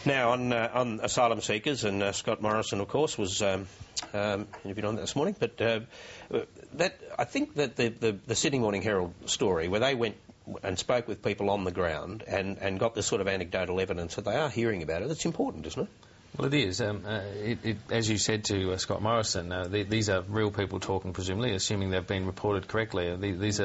Now, on asylum seekers, and Scott Morrison, of course, was interviewed on that this morning, but I think that the Sydney Morning Herald story, where they went and spoke with people on the ground and got this sort of anecdotal evidence that they are hearing about it, it's important, isn't it? Well, it is. As you said to Scott Morrison, these are real people talking, presumably, assuming they've been reported correctly. This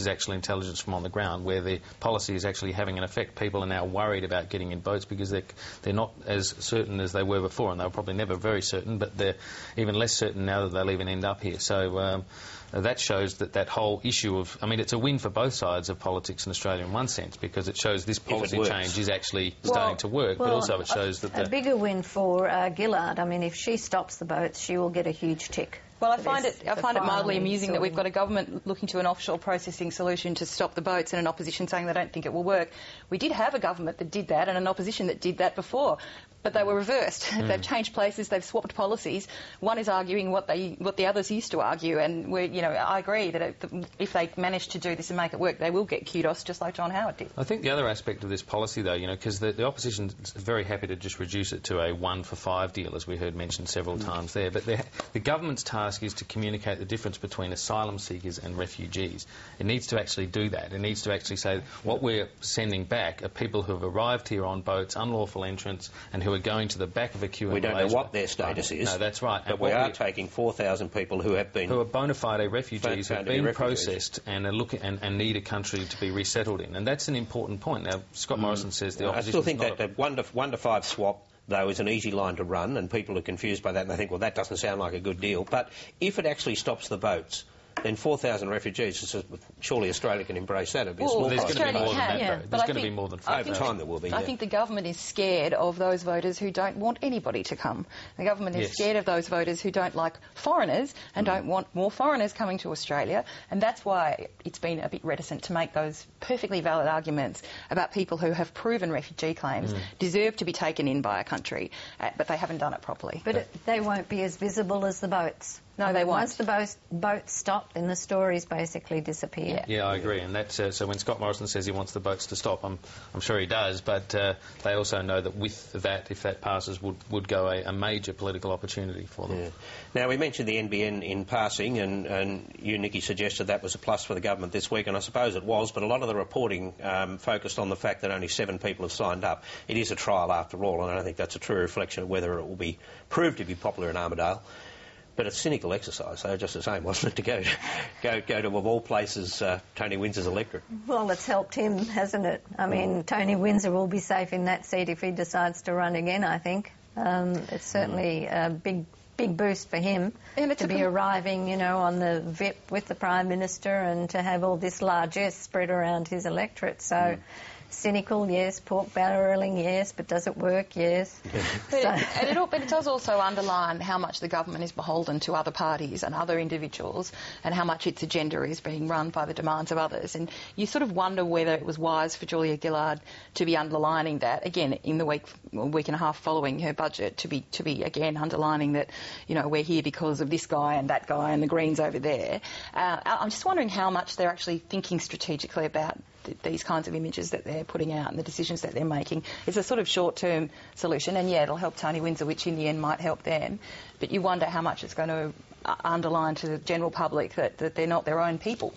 is actual intelligence from on the ground, where the policy is actually having an effect. People are now worried about getting in boats because they're not as certain as they were before, and they were probably never very certain, but they're even less certain now that they'll even end up here. So that shows that whole issue of... I mean, it's a win for both sides of politics in Australia in one sense, because it shows this policy change is actually starting to work, but also it shows that... A bigger win for Gillard. I mean, if she stops the boats, she will get a huge tick. Well, I find it mildly amusing that we've got a government looking to an offshore processing solution to stop the boats and an opposition saying they don't think it will work. We did have a government that did that and an opposition that did that before, but they were reversed. They've changed places, they've swapped policies. One is arguing what the others used to argue, and I agree that if they manage to do this and make it work, they will get kudos, just like John Howard did. I think the other aspect of this policy, though, because the opposition's very happy to just reduce it to a 1 for 5 deal, as we heard mentioned several times there, but the government's task is to communicate the difference between asylum seekers and refugees. It needs to actually do that. It needs to actually say what we're sending back are people who have arrived here on boats, unlawful entrants, and who are going to the back of a queue in Malaysia. We don't know what their status is. No, that's right. But we are taking 4,000 people who have been... who are bona fide refugees, who have been processed and need a country to be resettled in. And that's an important point. Now, Scott Morrison says the opposition... I still think that 1 to 5 swap, though, is an easy line to run, and people are confused by that, and they think, well, that doesn't sound like a good deal. But if it actually stops the boats, then 4,000 refugees, surely Australia can embrace that. It'd be a small there's going to be more than that, yeah. though. There's going to be more than 5. Over time there will be, I think the government is scared of those voters who don't want anybody to come. The government is scared of those voters who don't like foreigners and don't want more foreigners coming to Australia, and that's why it's been a bit reticent to make those perfectly valid arguments about people who have proven refugee claims deserve to be taken in by a country, but they haven't done it properly. But they won't be as visible as the boats. No, they won't. Once the boats stop, then the stories basically disappear. Yeah, I agree. And that's so when Scott Morrison says he wants the boats to stop, I'm sure he does. But they also know that with that, if that passes, would go a major political opportunity for them. Yeah. Now, we mentioned the NBN in passing, and you, Nikki, suggested that was a plus for the government this week, and I suppose it was. But a lot of the reporting focused on the fact that only 7 people have signed up. It is a trial after all, and I don't think that's a true reflection of whether it will be proved to be popular in Armidale. But it's a cynical exercise, so just the same, wasn't it, to go to, of all places, Tony Windsor's electorate? Well, it's helped him, hasn't it? I mean, Tony Windsor will be safe in that seat if he decides to run again, I think. It's certainly a big boost for him to be arriving, on the VIP with the Prime Minister and to have all this largesse spread around his electorate. So... cynical, yes. Pork barrelling, yes. But does it work? Yes. But it does also underline how much the government is beholden to other parties and other individuals, and how much its agenda is being run by the demands of others. And you sort of wonder whether it was wise for Julia Gillard to be underlining that again in the week and a half following her budget, to be again underlining that we're here because of this guy and that guy and the Greens over there. I'm just wondering how much they're actually thinking strategically about these kinds of images that they're putting out and the decisions that they're making. It's a sort of short-term solution, and yeah, it'll help Tony Windsor, which in the end might help them, but you wonder how much it's going to underline to the general public that they're not their own people.